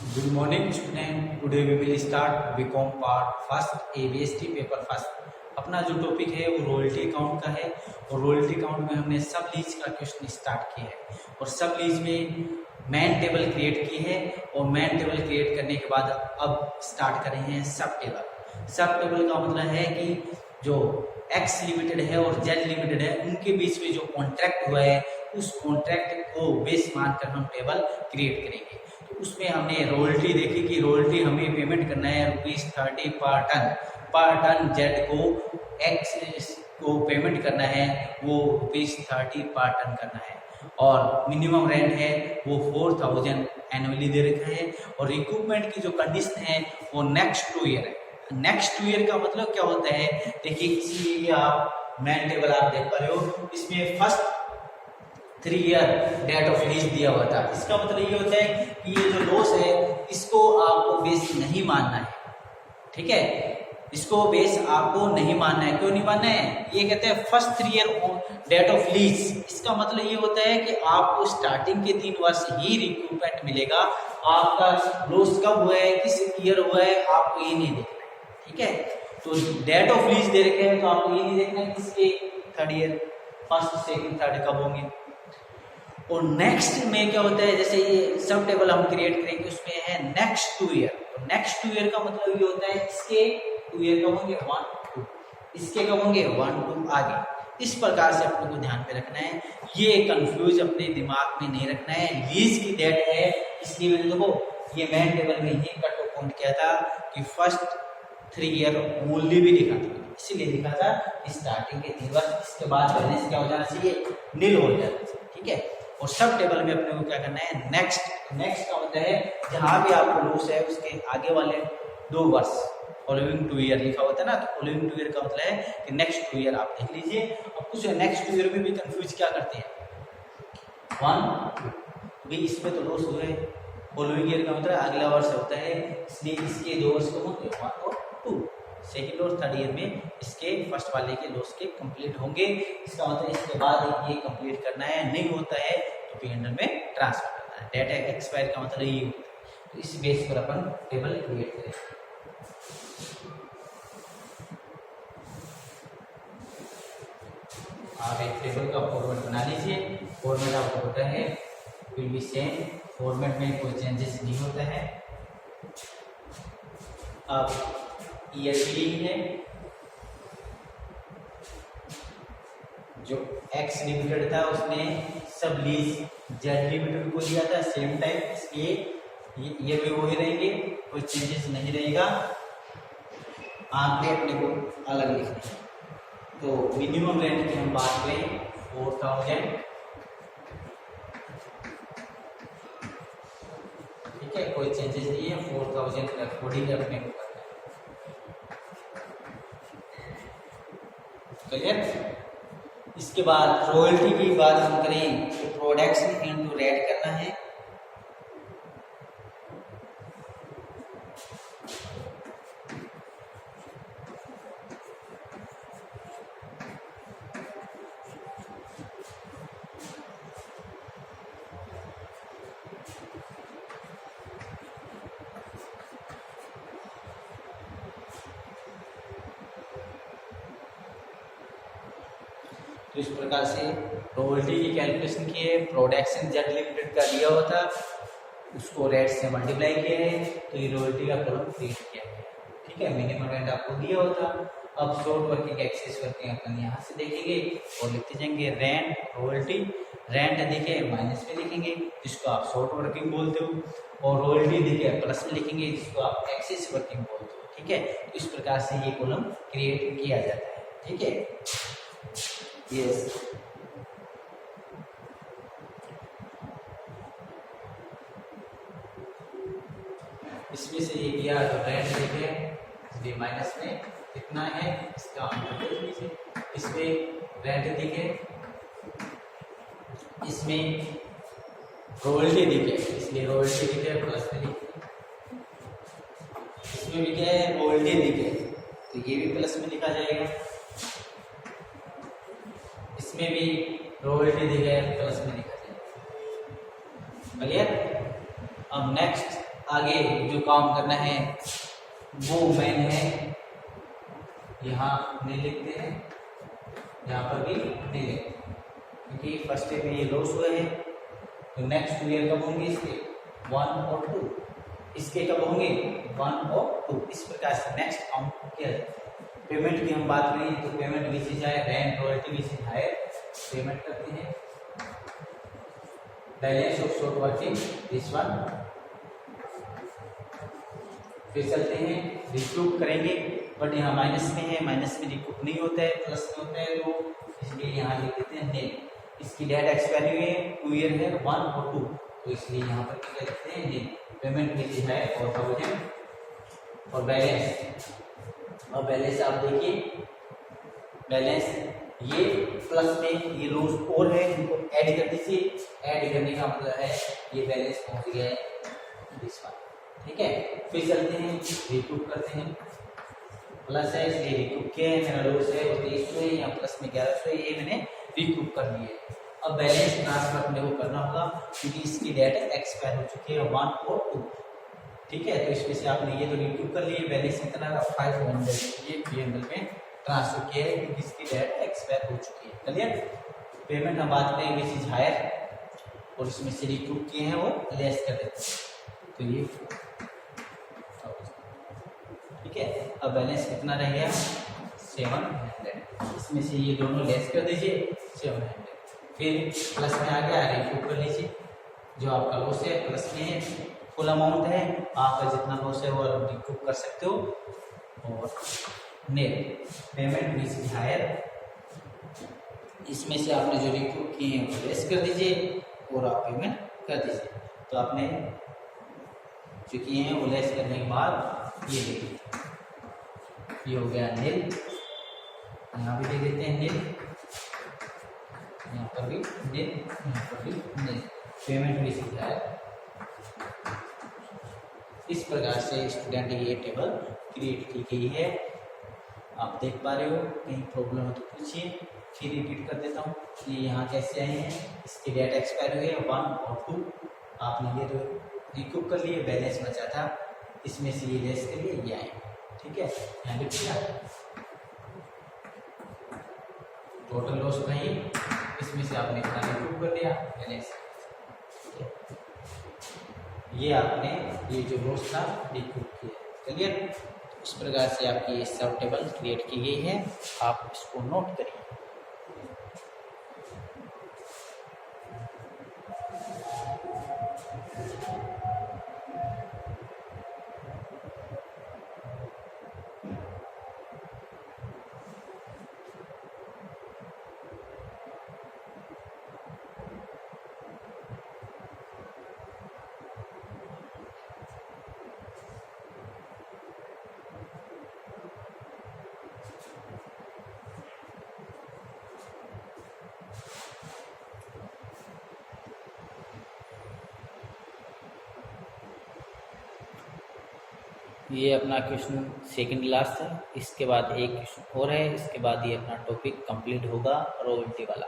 Good morning student. Today we will start BCom part first ABST paper first. अपना जो topic है वो royalty account का है और रॉयल्टी अकाउंट में हमने सब लीज का क्वेश्चन स्टार्ट किया है और सब लीज में मैन टेबल क्रिएट की है और मैन टेबल क्रिएट करने के बाद अब स्टार्ट कर रहे हैं सब टेबल। सब टेबल का मतलब है कि जो एक्स लिमिटेड है और जेड लिमिटेड है उनके बीच में जो कॉन्ट्रैक्ट हुआ है उस कॉन्ट्रैक्ट को बेस मानकर हम टेबल क्रिएट करेंगे। तो उसमें हमने रॉयल्टी देखी कि रॉयल्टी हमें पेमेंट करना है ₹30 पर टन जेड को एक्स को पेमेंट करना है वो ₹30 पर टन करना है और मिनिमम रेंट है वो 4000 एनुअली दे रखा है और रिक्रूटमेंट की जो कंडीशन है वो नेक्स्ट 2 ईयर है। नेक्स्ट 2 ईयर का मतलब क्या होता है, देखिए इसी आप मैन टेबल आप देख पा रहे हो, इसमें first 3 year date of lease दिया हुआ था। इसका मतलब ये होता है कि ये जो लॉस है इसको आपको बेस नहीं मानना है, ठीक है, इसको बेस आपको नहीं मानना है। क्यों नहीं मानना है? ये कहते हैं first 3 year date of lease. इसका मतलब ये होता है कि आपको स्टार्टिंग के 3 वर्ष ही रिक्रूटमेंट मिलेगा। आपका लॉस कब हुआ है, किस ईयर हुआ है, आपको ये नहीं देखना है, ठीक है। तो डेट ऑफ लीज दे रखे हैं तो आपको ये नहीं देखना है किसके 3rd year, first second third कब होंगे। और नेक्स्ट में क्या होता है, जैसे ये सब टेबल हम क्रिएट करेंगे उसमें है नेक्स्ट 2 ईयर। तो नेक्स्ट 2 ईयर का मतलब ये होता है इसके 2 ईयर कब होंगे 1 2, इसके कब होंगे 1 2 आगे। इस प्रकार से अपने को ध्यान में रखना है, ये कंफ्यूज अपने दिमाग में नहीं रखना है। लीज की डेट है इसलिए मैंने देखो ये मैन टेबल में ही कट ऑफ पॉइंट किया था कि फर्स्ट 3 ईयर ओनली भी लिखा था, इसीलिए लिखा था स्टार्टिंग के 3 वर्ष, इसके बाद बैलेंस क्या हो जाना चाहिए, नील हो जाना चाहिए, ठीक है। और सब टेबल में अपने को क्या करना है, नेक्स्ट का मतलब है जहां भी आपको लॉस है उसके आगे वाले 2 वर्ष फॉलोइंग 2 ईयर लिखा होता है ना, तो फॉलोइंग 2 ईयर का मतलब है कि नेक्स्ट 2 ईयर आप देख लीजिए। अब कुछ नेक्स्ट 2 ईयर में भी कंफ्यूज क्या करते हैं 1 2 भी, इसमें तो लॉस हुए, फॉलोइंग ईयर का मतलब अगला वर्ष होता है, इसलिए इसके 2 वर्ष को होंगे 1 और 2। सेकेंड और थर्ड ईयर में इसके फर्स्ट वाले के लॉस के कंप्लीट होंगे। इसका मतलब इसके बाद ये कंप्लीट करना है, नहीं होता है तो P&L में ट्रांसफर करना है। डेटा एक्सपायर का मतलब ये होता है। तो इस बेस पर अपन टेबल क्रिएट करें। आप एक टेबल का फॉर्मेट बना लीजिए। फॉर्मेट आपको पता है विल बी सेम, फॉर्मेट में कोई चेंजेस नहीं होता है। अब ईयर भी है, जो एक्स लिमिटेड था उसने सब लीज जेड लिमिटेड को दिया था सेम टाइम, इसलिए ये भी वही रहेंगे, कोई चेंजेस नहीं रहेगा। आंकड़े अपने को अलग लिखने हैं। तो मिनिमम रेंट की हम बात करें 4000, ठीक है, कोई चेंजेस नहीं है, 4000 के अकॉर्डिंग अपने को करना है, क्लियर। इसके बाद रॉयल्टी की बात हम करें तो प्रोडक्शन इनटू रेट करना है। तो इस प्रकार से रॉयल्टी की कैलकुलेशन की है। प्रोडक्शन जेड लिमिटेड का दिया हुआ था, उसको रेट से मल्टीप्लाई किया है, तो ये रॉयल्टी का कॉलम क्रिएट किया है, ठीक है। मिनिमम रेंट आपको दिया हुआ था। अब शॉर्ट वर्किंग एक्सेस वर्किंग अपन यहाँ से देखेंगे और लिखते जाएंगे रेंट रॉयल्टी। रेंट देखे माइनस में लिखेंगे जिसको आप शॉर्ट वर्किंग बोलते हो, और रॉयल्टी देखे प्लस में लिखेंगे जिसको आप एक्सेस वर्किंग बोलते हो, ठीक है। तो इस प्रकार से ये कॉलम क्रिएट किया जाता है, ठीक है। यस, इसमें से ये किया तो रेंट देखे इसलिए माइनस में कितना है इसका आंसर देख लीजिए। इसमें रेंट दिखे, इसमें रॉयल्टी दिखे इसलिए रॉयल्टी दिखे प्लस में लिखे, इसमें भी क्या है रॉयल्टी दिखे तो ये भी प्लस में लिखा जाएगा, इसमें भी रॉयल्टी दिखे प्लस में लिखा जाएगा, क्लियर। अब नेक्स्ट आगे जो काम करना है वो मेन है, यहाँ नहीं लिखते हैं, यहाँ पर भी नहीं लिखते क्योंकि फर्स्ट ईयर में ये लॉस हुए हैं। तो नेक्स्ट ईयर कब होंगे इसके 1 और 2, इसके कब होंगे 1 और 2। इस प्रकार से नेक्स्ट काउंट किया जाए। पेमेंट की हम बात करें तो पेमेंट बेसिस है, रेंट रॉयल्टी बेसिस है, पेमेंट करते हैं। Balance of short working this one. फिर चलते हैं रिकूप करेंगे, बट यहाँ माइनस में है, माइनस में रिकूप नहीं होता है, प्लस में होता है, तो इसलिए यहाँ लिख देते हैं नेल। इसकी डेट एक्सपायरी है 2 ईयर है 1 और 2, तो इसलिए यहाँ पर क्या लिखते हैं नेल। पेमेंट बेसिस है 4000 और बैलेंस। और बैलेंस आप देखिए, बैलेंस ये प्लस में ये रोज और है, इनको ऐड कर दीजिए। ऐड करने का मतलब है ये बैलेंस पहुंच गया है दिस वन, ठीक है। फिर चलते हैं रिकूप करते हैं। प्लस है इसलिए रिकूप किया है, मेरा लॉस है वो 2300 है, या प्लस में 1100 है, ये मैंने रिकूप कर लिया है। अब बैलेंस ट्रांसफर अपने को करना होगा क्योंकि इसकी डेट एक्सपायर हो चुकी है 1 और 2, ठीक है। तो इसमें से आपने ये तो रिकूप कर लिए, बैलेंस कितना 500 ये PNL में ट्रांसफर किया है क्योंकि इसकी डेट एक्सपायर हो चुकी है। क्लियर। पेमेंट हम बात करेंगे विच इज हायर, और इसमें से रिकूप किए हैं वो लेस कर देते हैं, तो ये ठीक है। अब बैलेंस कितना रह गया 700, इसमें से ये दोनों लेस कर दीजिए 700। फिर प्लस में आ गया, रिकूप कर लीजिए। जो आपका लॉस है प्लस में है, फुल अमाउंट है, आपका जितना लॉस है वो रिकूप कर सकते हो। और net payment which is higher, इसमें से आपने जो रिकूप किए हैं वो लेस कर दीजिए और आप पेमेंट कर दीजिए। तो आपने जो किए हैं वो लेस करने के बाद ये देखिए, ये हो गया नील। यहाँ भी दे देते हैं नील, यहाँ पर भी नील, यहाँ पर भी नील। पेमेंट भी सीखा है। इस प्रकार से स्टूडेंट ये टेबल क्रिएट की गई है। आप देख पा रहे हो, कहीं प्रॉब्लम है तो पूछिए। फिर रिपीट कर देता हूँ कि यहाँ कैसे आए हैं। इसकी डेट एक्सपायर हुई है 1 और 2, आपने ये तो रिकूप कर लिए, बैलेंस बचा था इसमें से ये लेस के लिए ये आए, ठीक है। यहाँ लिख दिया टोटल लॉस नहीं, इसमें से आपने इतना रिकूप कर लिया बैलेंस, ये आपने ये जो लॉस था रिकूप किया। क्लियर। इस प्रकार से आपकी ये सब टेबल क्रिएट की गई है, आप इसको नोट करिए। ये अपना क्वेश्चन सेकंड लास्ट है, इसके बाद एक क्वेश्चन और है, इसके बाद ये अपना टॉपिक कंप्लीट होगा रॉयल्टी वाला।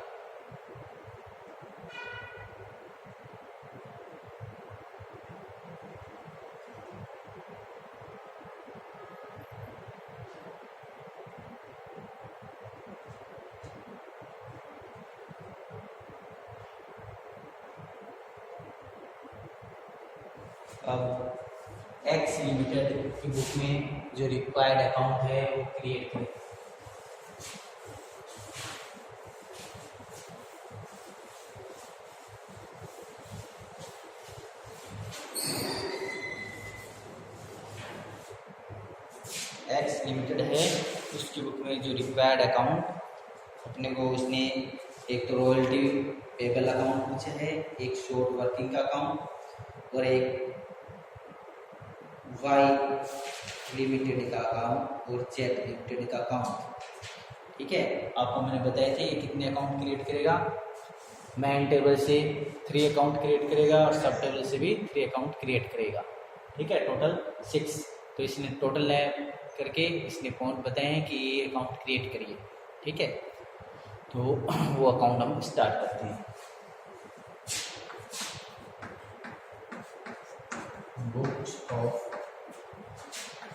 अब एक्स लिमिटेड की बुक में जो रिक्वायर्ड अकाउंट है वो क्रिएट करें। एक्स लिमिटेड है, उसकी बुक में जो रिक्वायर्ड अकाउंट अपने को उसने एक तो रॉयल्टी पेबल अकाउंट पूछा है, एक शॉर्ट वर्किंग का अकाउंट और एक वाई लिमिटेड का अकाउंट और जेड लिमिटेड का अकाउंट, ठीक है। आपको मैंने बताया था ये कितने अकाउंट क्रिएट करेगा। मेन टेबल से 3 अकाउंट क्रिएट करेगा और सब टेबल से भी 3 अकाउंट क्रिएट करेगा, ठीक है। टोटल 6। तो इसने टोटल करके इसने पॉइंट बताए हैं कि ये अकाउंट क्रिएट करिए, ठीक है। तो वो अकाउंट हम स्टार्ट करते हैं। Books of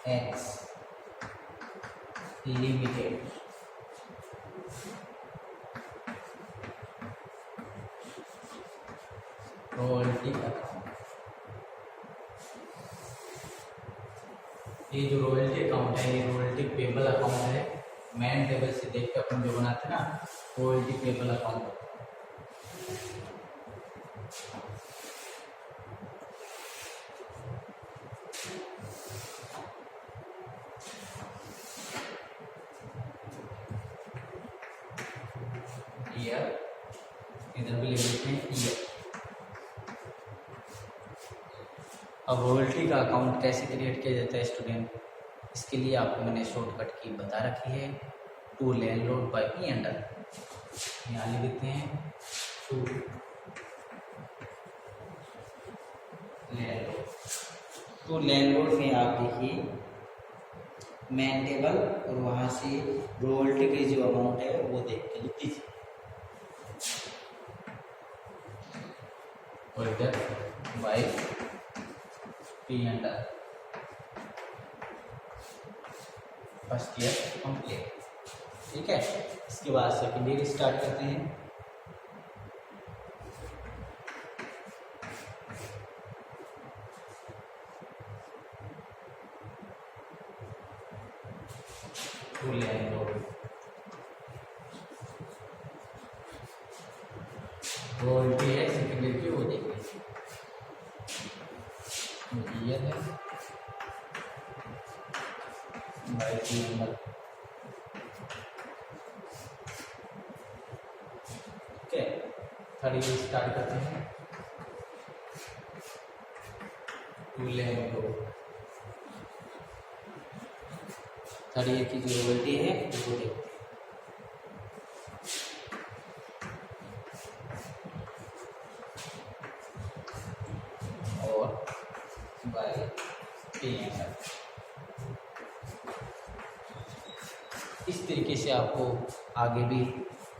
x limited royalty account. ये जो रॉयल्टी अकाउंट है ये रॉयल्टी पेबल अकाउंट है। मेन टेबल से देख के अपन जो बनाते हैं ना रॉयल्टी पेबल अकाउंट। ईयर इधर भी लिख देते हैं ईयर। अब रॉयल्टी का अकाउंट कैसे क्रिएट किया जाता है स्टूडेंट, इसके लिए आपको मैंने शॉर्टकट की बता रखी है, to landlord by P under. यहाँ लिख देते हैं टू लैंडलॉर्ड। तो लैंडलॉर्ड में आप देखिए मेन टेबल और वहाँ से रॉयल्टी की जो अमाउंट है वो देख के लिख दीजिए। और इधर bye P under first year complete. ठीक है, इसके बाद सेकेंड ईयर स्टार्ट करते हैं। रॉयल्टी है सेकेंड ईयर की वो देखिए ईयर है bye P under. Third year start करते हैं टू लैंडलॉर्ड। थर्ड ईयर की जो रॉयल्टी है वो देखते हैं। और बाय पी अंडर। इस तरीके से आपको आगे भी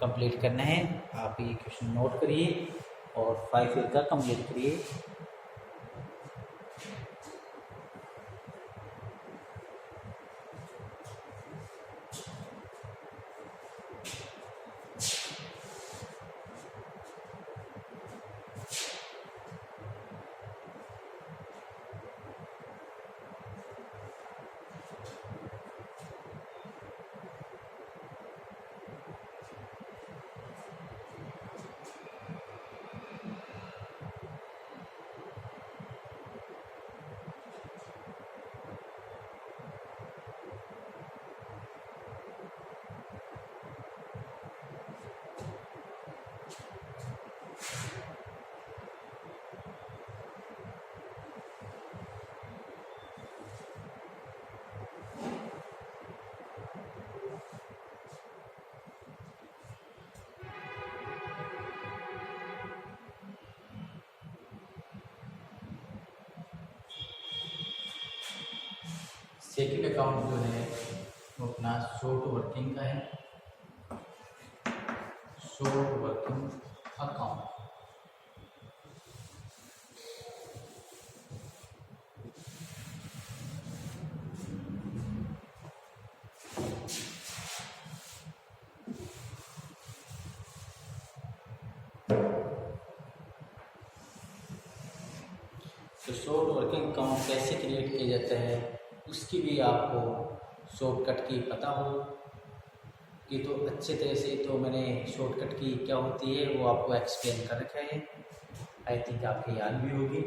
कंप्लीट करना है। आप ये क्वेश्चन नोट करिए और 5 ईयर का कंप्लीट करिए। सेकेंड अकाउंट जो है वो अपना शॉर्ट वर्किंग का है, शॉर्ट वर्किंग अकाउंट। तो शॉर्ट वर्किंग अकाउंट कैसे क्रिएट किया जाता है उसकी भी आपको शॉर्टकट की पता हो कि तो अच्छे तरह से तो मैंने शॉर्टकट की क्या होती है वो आपको एक्सप्लेन कर रखा है। आई थिंक आपको याद भी होगी।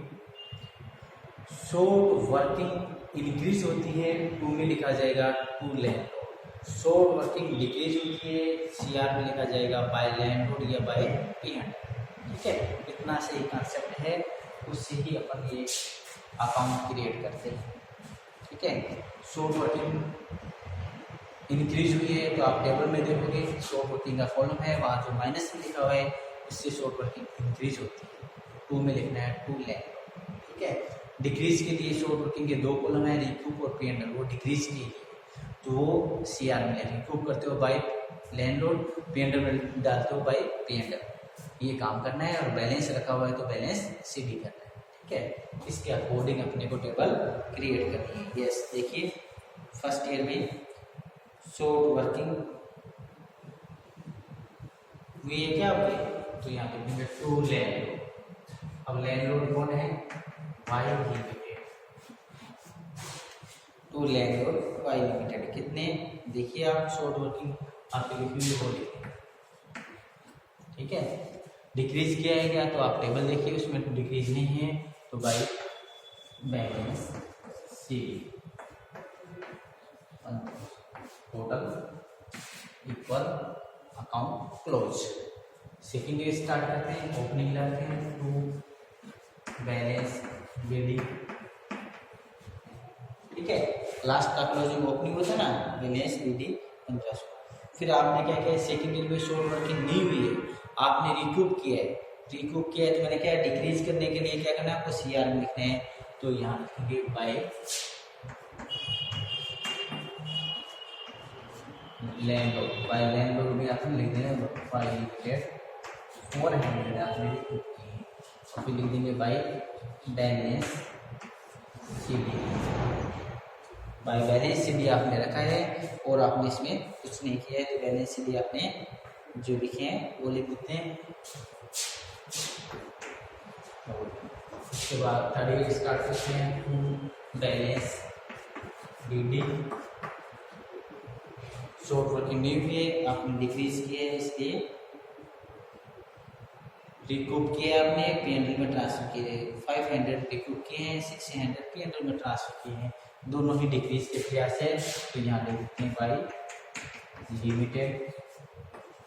शॉर्ट वर्किंग इंक्रीज होती है टू में लिखा जाएगा to landlord. Short working decreases होती है सीआर में लिखा जाएगा बाय लैंडलॉर्ड या बाय पी अंडर। ठीक है, इतना से ही कंसेप्ट है, उससे ही अपन ये अकाउंट क्रिएट करते हैं। ठीक है, शॉर्ट वर्किंग इंक्रीज हुई है तो आप टेबल में देखोगे शॉर्ट वर्किंग का कॉलम है, वहाँ जो माइनस में लिखा हुआ है उससे शॉर्ट वर्किंग इंक्रीज होती है। टू में लिखना है टू लैंडलॉर्ड। ठीक है, डिक्रीज के लिए शॉर्ट वर्किंग के दो कॉलम है रिक्यूप और पी अंडर, वो डिक्रीज के लिए तो वो सी आर में रिक्यूप करते हो बाय लैंडलॉर्ड, पी अंडर में डालते हो बाय पी अंडर। ये काम करना है और बैलेंस रखा हुआ है तो बैलेंस से भी करना है। ठीक है, इसके अकॉर्डिंग अपने को टेबल क्रिएट करनी है। यस, देखिए फर्स्ट ईयर में शॉर्ट वर्किंग हुई है क्या हुई, तो यहाँ पे लिखेंगे टू लैंडलॉर्ड। अब लैंडलॉर्ड कौन है, Y limited, to landlord Y limited. कितने, देखिए आप शॉर्ट वर्किंग आपके लिखेंगे वो लिखेंगे, ठीक है। डिक्रीज किया है क्या, तो आप टेबल देखिए उसमें डिक्रीज नहीं है, तो by balance C total equal account close. Second year start करते हैं, ओपनिंग लाते हैं टू बैलेंस बीडी, ठीक है। लास्ट का क्लोजिंग ओपनिंग होता है ना, बैलेंस बीडी 50। फिर आपने क्या किया, सेकेंड ईयर में शॉर्ट वर्किंग नहीं हुई है, आपने रिकूप किया है। रिकूप किया है तो मैंने क्या डिक्रीज करने के लिए क्या करना है, आपको सीआर में लिखना है, तो यहाँ लिखेंगे बाय लैंडलॉर्ड। बाय लैंडलॉर्ड में आपने लिख देना बाय लिमिटेड 400 आपने रिकूप की है, और फिर लिख देंगे by balance CD. By balance CD आपने रखा है और आपने इसमें कुछ नहीं किया है, तो बैलेंस सीडी आपने जो लिखे हैं वो लिख देते हैं। उसके बाद थर्ड ईयर स्टार्ट करते हैं, बैलेंस बीडी शॉर्ट वर्किंग नहीं हुई है, आपने डिक्रीज किया है इसलिए रिकूप किया आपने, पीएनएल में ट्रांसफर किए 500 रिकूप किए हैं, 600 पीएनएल में ट्रांसफर किए हैं, दोनों ही डिक्रीज के प्रयास है। तो यहाँ लिख देते हैं बाई लिमिटेड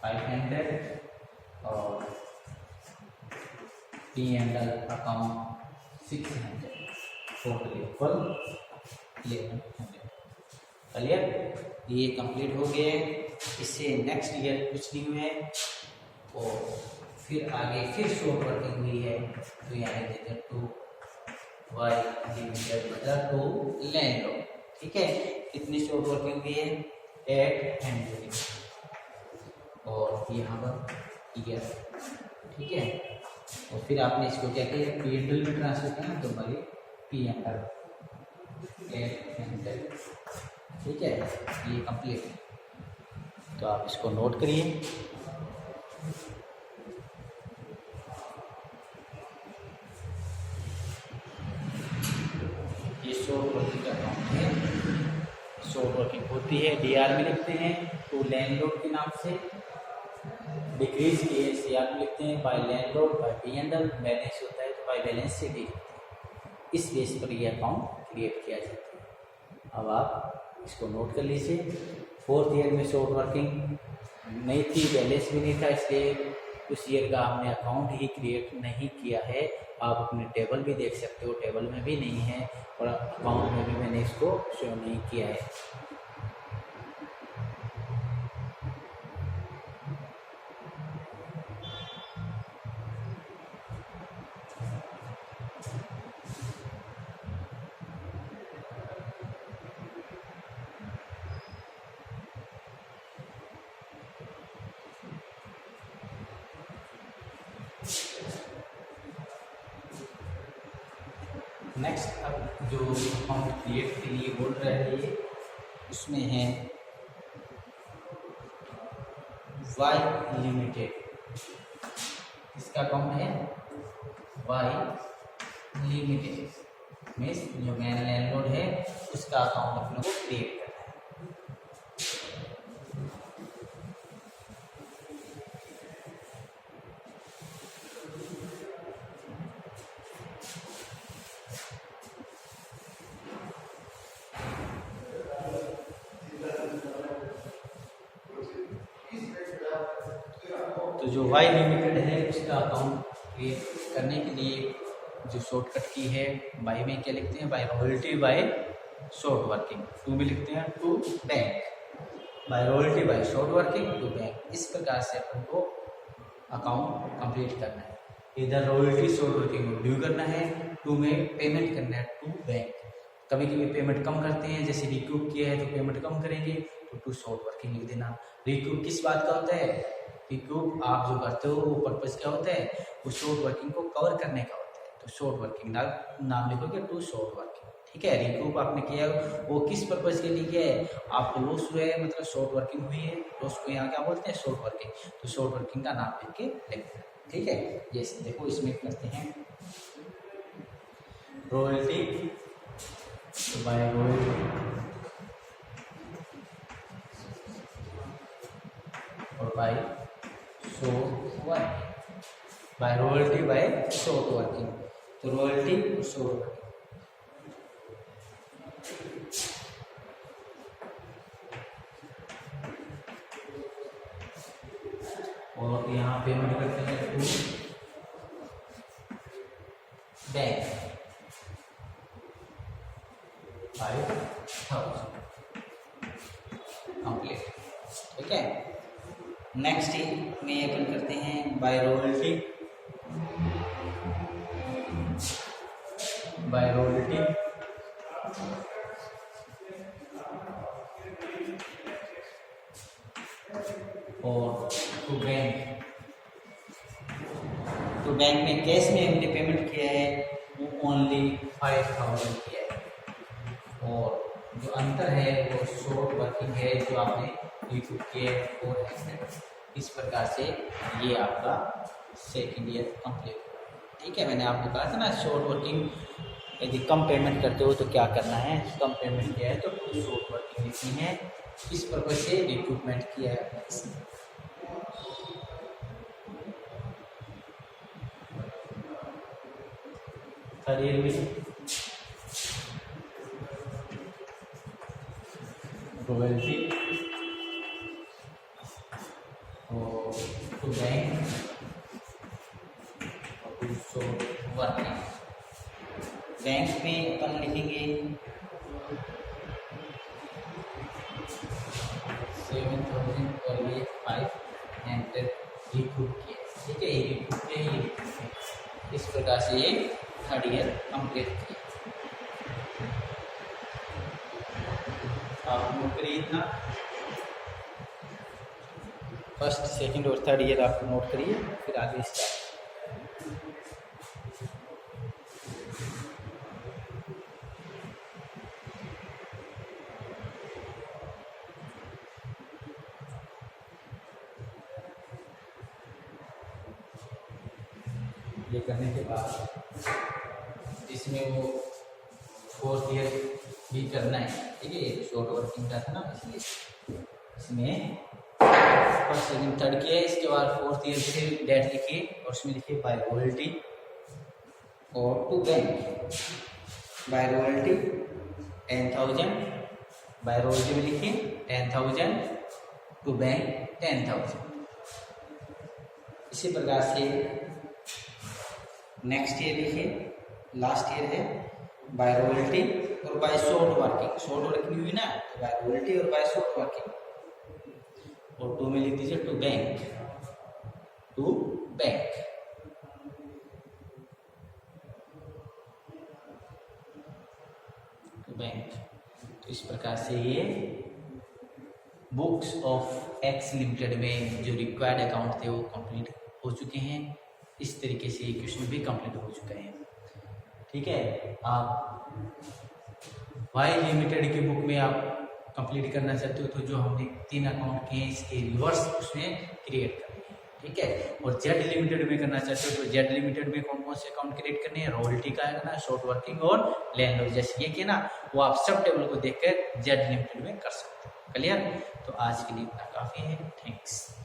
500 और PNL account 600, total equal 1100। Clear, ये कंप्लीट हो गए। इससे नेक्स्ट ईयर कुछ नहीं हुआ है, और फिर आगे फिर शॉर्ट वर्किंग हुई है, तो यहाँ देते हैं टू वाई लिमिटेड मतलब टू लैंडलॉर्ड, ठीक है। कितनी शॉर्ट वर्किंग हुई है, 800, और यहाँ पर ईयर, ठीक है। और फिर आपने इसको क्या किया, पीएनएल में ट्रांसफर किया, तो भाई पीएनएल 800, ठीक है। ये कंप्लीट है, तो आप इसको नोट करिए। ये शॉर्ट वर्किंग का अकाउंट है, शॉर्ट वर्किंग होती है, डीआर में लिखते हैं टू लैंडलॉर्ड के नाम से, डिक्रीज किए सीआर में लिखते हैं by landlord by PNL, balance होता है तो बाय बैलेंस से डी, इस बेस पर ये अकाउंट क्रिएट किया जाता है। अब आप इसको नोट कर लीजिए। फोर्थ ईयर में शॉर्ट वर्किंग नहीं थी, बैलेंस भी नहीं था, इसलिए उस ईयर का हमने अकाउंट ही क्रिएट नहीं किया है। आप अपने टेबल भी देख सकते हो, टेबल में भी नहीं है, और अकाउंट में भी मैंने इसको शो नहीं किया है। नेक्स्ट अब जो अकाउंट क्रिएट के लिए बोल रहे हैं, उसमें है वाई लिमिटेड, इसका अकाउंट है वाई लिमिटेड, मीन्स जो मेन लैंडलॉर्ड है उसका अकाउंट अपने को क्रिएट करना है। तो जो वाई लिमिटेड है उसका अकाउंट क्रिएट करने के लिए जो शॉर्टकट की है, बाई में क्या लिखते हैं, by royalty by short working, to में लिखते हैं to bank, by royalty by short working to bank. इस प्रकार से अपन को अकाउंट कंप्लीट करना है। इधर रॉयल्टी शॉर्ट वर्किंग को ड्यू करना है, टू में पेमेंट करना है टू बैंक। कभी कभी पेमेंट कम करते हैं, जैसे रिकूप किया है तो पेमेंट कम करेंगे, तो टू शॉर्ट वर्किंग लिख देना। रिकूप किस बात का होता है, रिकूप आप जो करते हो वो पर्पज क्या होता है, वो शॉर्ट वर्किंग को कवर करने का होता है, तो तो शॉर्ट वर्किंग नाम लिखोगे टू शॉर्ट वर्किंग। ठीक है, रिकूप आपने किया वो किस पर्पज के लिए किया है, आपको लॉस हुआ है मतलब शॉर्ट वर्किंग हुई है, लॉस को यहाँ क्या बोलते हैं शॉर्ट वर्किंग, तो शॉर्ट वर्किंग का नाम लिख के लिखते हैं। ठीक है, ये देखो इसमें करते हैं रॉयल्टी बाय रॉयल्टी और by short working, by royalty by short working, तो रॉयल्टी और शॉर्ट वर्किंग। और यहाँ पेमेंट करते हैं टू बैंक 5,000 कंप्लीट। ठीक है, नेक्स्ट में ये अपन करते हैं बाय रॉयल्टी और टू बैंक, तो बैंक में कैश में हमने पेमेंट किया है वो ओनली 5,000 किया है, और जो अंतर है वो शॉर्ट वर्किंग है जो आपने रिकूप किए 400। इस प्रकार से ये आपका सेकेंड ईयर कंप्लीट। ठीक है, मैंने आपको कहा था ना शॉर्ट वर्किंग यदि कम पेमेंट करते हो तो क्या करना है, कम पेमेंट किया है तो शॉर्ट वर्किंग लिखनी है। इस पर्पज से रिक्रूटमेंट किया है। थर्ड ईयर में रॉयल्टी और टू बैंक और टू शॉर्ट वर्किंग। बैंक में अपन लिखेंगे 7,000 और ये 500 रिक्रूट किए। ठीक है, ये रिक्रूट किए, ये रिक्रूट किए। इस प्रकार से ये थर्ड ईयर कंप्लीट किया। आप नोट करिए इतना, फर्स्ट सेकंड और थर्ड ईयर आप नोट करिए, फिर आगे स्टार्ट। ये करने के बाद इसमें वो फोर्थ ईयर भी करना है। ठीक है, ये शॉर्ट वर्किंग का था ना, इसलिए इसमें फर्स्ट सेकंड थर्ड किया है। इसके बाद फोर्थ ईयर से डेट लिखिए और उसमें लिखिए बाय रॉयल्टी और to bank. By royalty 10,000, by royalty में लिखिए 10,000, टू बैंक 10,000। इसी प्रकार से नेक्स्ट ईयर लिखिए, लास्ट ईयर है बाय रॉयल्टी और by short working. Short working हुई ना, तो बाय रॉयल्टी और बाय शॉर्ट वर्किंग, और टू में लिख दीजिए to bank, to bank. To bank. तो इस प्रकार से ये बुक्स ऑफ एक्स लिमिटेड में जो रिक्वायर्ड अकाउंट थे वो कंप्लीट हो चुके हैं। इस तरीके से ये क्वेश्चन भी कंप्लीट हो चुके हैं। ठीक है, आप वाई लिमिटेड की बुक में आप कंप्लीट करना चाहते हो तो जो हमने 3 अकाउंट किए हैं इसके रिवर्स उसमें क्रिएट करने हैं। ठीक है, और जेड लिमिटेड में करना चाहते हो तो जेड लिमिटेड में कौन कौन से अकाउंट क्रिएट करने हैं, रॉयल्टी का है ना, शॉर्ट वर्किंग और लैंड जैसे ये किया ना, वो आप सब टेबल को देखकर जेड लिमिटेड में कर सकते हो। क्लियर? तो आज के लिए इतना काफी है। थैंक्स।